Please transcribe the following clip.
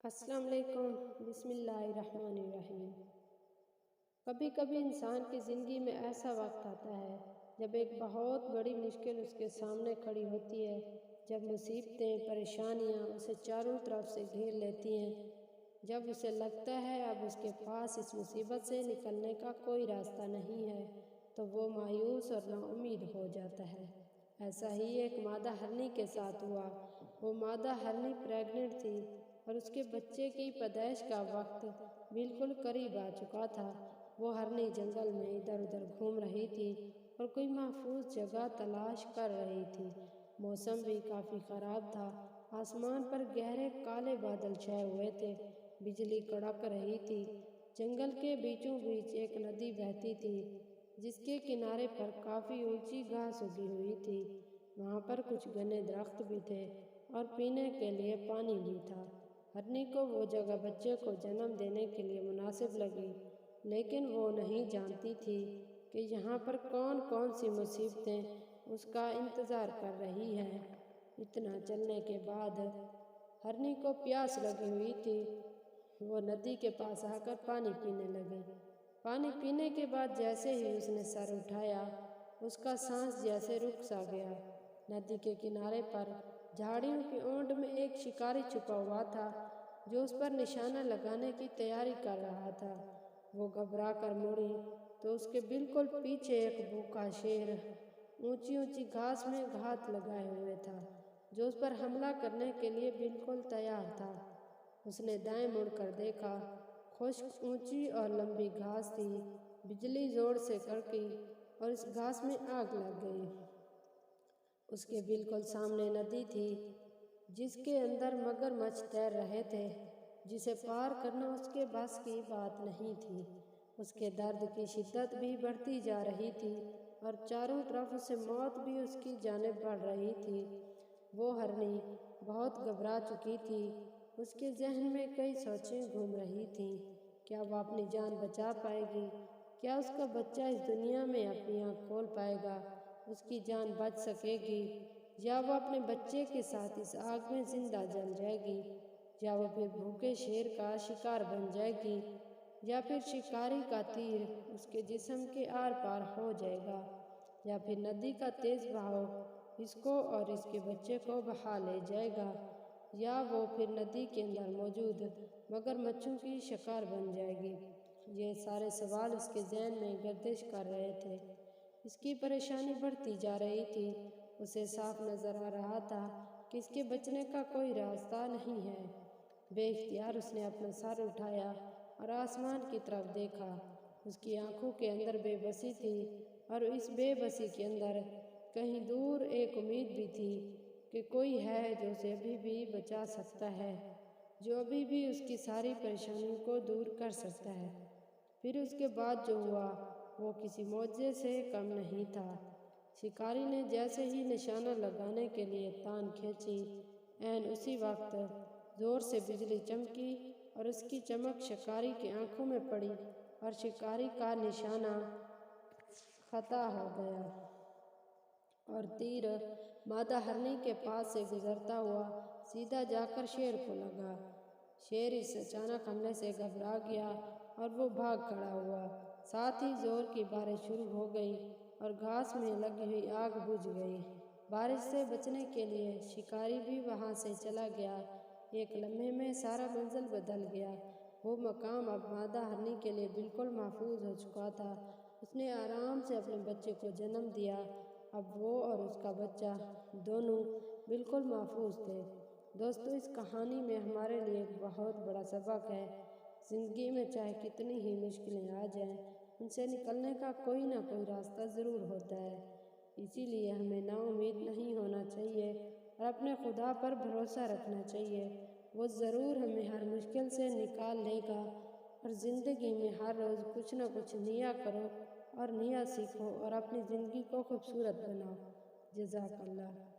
السلام علیکم، بسم اللہ الرحمن الرحیم۔ کبھی کبھی انسان کی زندگی میں ایسا وقت آتا ہے جب ایک بہت بڑی مشکل اس کے سامنے کھڑی ہوتی ہے، جب مصیبتیں، پریشانیاں اسے چاروں طرف سے گھیر لیتی ہیں، جب اسے لگتا ہے اب اس کے پاس اس مصیبت سے نکلنے کا کوئی راستہ نہیں ہے، تو وہ مایوس اور نا امید ہو جاتا ہے۔ ایسا ہی ایک مادہ ہرنی کے ساتھ ہوا۔ وہ مادہ ہرنی پریگننٹ تھی اور اس کے بچے کی پیدائش کا وقت بالکل قریب آ چکا تھا۔ وہ ہرنی جنگل میں ادھر ادھر گھوم رہی تھی اور کوئی محفوظ جگہ تلاش کر رہی تھی۔ موسم بھی کافی خراب تھا، آسمان پر گہرے کالے بادل چھائے ہوئے تھے، بجلی کڑک رہی تھی۔ جنگل کے بیچوں بیچ ایک ندی بہتی تھی جس کے کنارے پر کافی اونچی گھاس اگی ہوئی تھی۔ وہاں پر کچھ گھنے درخت بھی تھے اور پینے کے لیے پانی بھی تھا۔ ہرنی کو وہ جگہ بچے کو جنم دینے کے لیے مناسب لگی، لیکن وہ نہیں جانتی تھی کہ یہاں پر کون کون سی مصیبتیں اس کا انتظار کر رہی ہیں۔ اتنا چلنے کے بعد ہرنی کو پیاس لگی ہوئی تھی۔ وہ ندی کے پاس آ کر پانی پینے لگی۔ پانی پینے کے بعد جیسے ہی اس نے سر اٹھایا، اس کا سانس جیسے رک سا گیا۔ ندی کے کنارے پر جھاڑیوں کی اونٹ میں ایک شکاری چھپا ہوا تھا جو اس پر نشانہ لگانے کی تیاری کر رہا تھا۔ وہ گھبرا کر مڑی تو اس کے بالکل پیچھے ایک بھوکا شیر اونچی اونچی گھاس میں گھات لگائے ہوئے تھا، جو اس پر حملہ کرنے کے لیے بالکل تیار تھا۔ اس نے دائیں مڑ کر دیکھا، خشک اونچی اور لمبی گھاس تھی، بجلی زور سے کڑکی اور اس گھاس میں آگ لگ گئی۔ اس کے بالکل سامنے ندی تھی جس کے اندر مگرمچھ تیر رہے تھے، جسے پار کرنا اس کے بس کی بات نہیں تھی۔ اس کے درد کی شدت بھی بڑھتی جا رہی تھی اور چاروں طرف سے موت بھی اس کی جانب بڑھ رہی تھی۔ وہ ہرنی بہت گھبرا چکی تھی۔ اس کے ذہن میں کئی سوچیں گھوم رہی تھیں۔ کیا وہ اپنی جان بچا پائے گی؟ کیا اس کا بچہ اس دنیا میں اپنی آنکھ کھول پائے گا؟ اس کی جان بچ سکے گی؟ یا وہ اپنے بچے کے ساتھ اس آگ میں زندہ جل جائے گی؟ یا وہ پھر بھوکے شیر کا شکار بن جائے گی؟ یا پھر شکاری کا تیر اس کے جسم کے آر پار ہو جائے گا؟ یا پھر ندی کا تیز بہاؤ اس کو اور اس کے بچے کو بہا لے جائے گا؟ یا وہ پھر ندی کے اندر موجود مگرمچھوں کی شکار بن جائے گی؟ یہ سارے سوال اس کے ذہن میں گردش کر رہے تھے۔ اس کی پریشانی بڑھتی جا رہی تھی۔ اسے صاف نظر آ رہا تھا کہ اس کے بچنے کا کوئی راستہ نہیں ہے۔ بے اختیار اس نے اپنا سر اٹھایا اور آسمان کی طرف دیکھا۔ اس کی آنکھوں کے اندر بے بسی تھی اور اس بے بسی کے اندر کہیں دور ایک امید بھی تھی کہ کوئی ہے جو اسے ابھی بھی بچا سکتا ہے، جو ابھی بھی اس کی ساری پریشانیوں کو دور کر سکتا ہے۔ پھر اس کے بعد جو ہوا وہ کسی معجزے سے کم نہیں تھا۔ شکاری نے جیسے ہی نشانہ لگانے کے لیے تان کھینچی، عین اسی وقت زور سے بجلی چمکی اور اس کی چمک شکاری کی آنکھوں میں پڑی اور شکاری کا نشانہ خطا ہو گیا اور تیر مادہ ہرنی کے پاس سے گزرتا ہوا سیدھا جا کر شیر کو لگا۔ شیر اس اچانک حملے سے گھبرا گیا اور وہ بھاگ کھڑا ہوا۔ ساتھ ہی زور کی بارش شروع ہو گئی اور گھاس میں لگی ہوئی آگ بجھ گئی۔ بارش سے بچنے کے لیے شکاری بھی وہاں سے چلا گیا۔ ایک لمحے میں سارا منظر بدل گیا۔ وہ مقام اب مادہ ہرنی کے لیے بالکل محفوظ ہو چکا تھا۔ اس نے آرام سے اپنے بچے کو جنم دیا۔ اب وہ اور اس کا بچہ دونوں بالکل محفوظ تھے۔ دوستو، اس کہانی میں ہمارے لیے ایک بہت بڑا سبق ہے۔ زندگی میں چاہے کتنی ہی مشکلیں آ جائیں، ان سے نکلنے کا کوئی نہ کوئی راستہ ضرور ہوتا ہے۔ اسی لیے ہمیں نا امید نہیں ہونا چاہیے اور اپنے خدا پر بھروسہ رکھنا چاہیے۔ وہ ضرور ہمیں ہر مشکل سے نکال لے گا۔ اور زندگی میں ہر روز کچھ نہ کچھ نیا کرو اور نیا سیکھو اور اپنی زندگی کو خوبصورت بناؤ۔ جزاک اللہ۔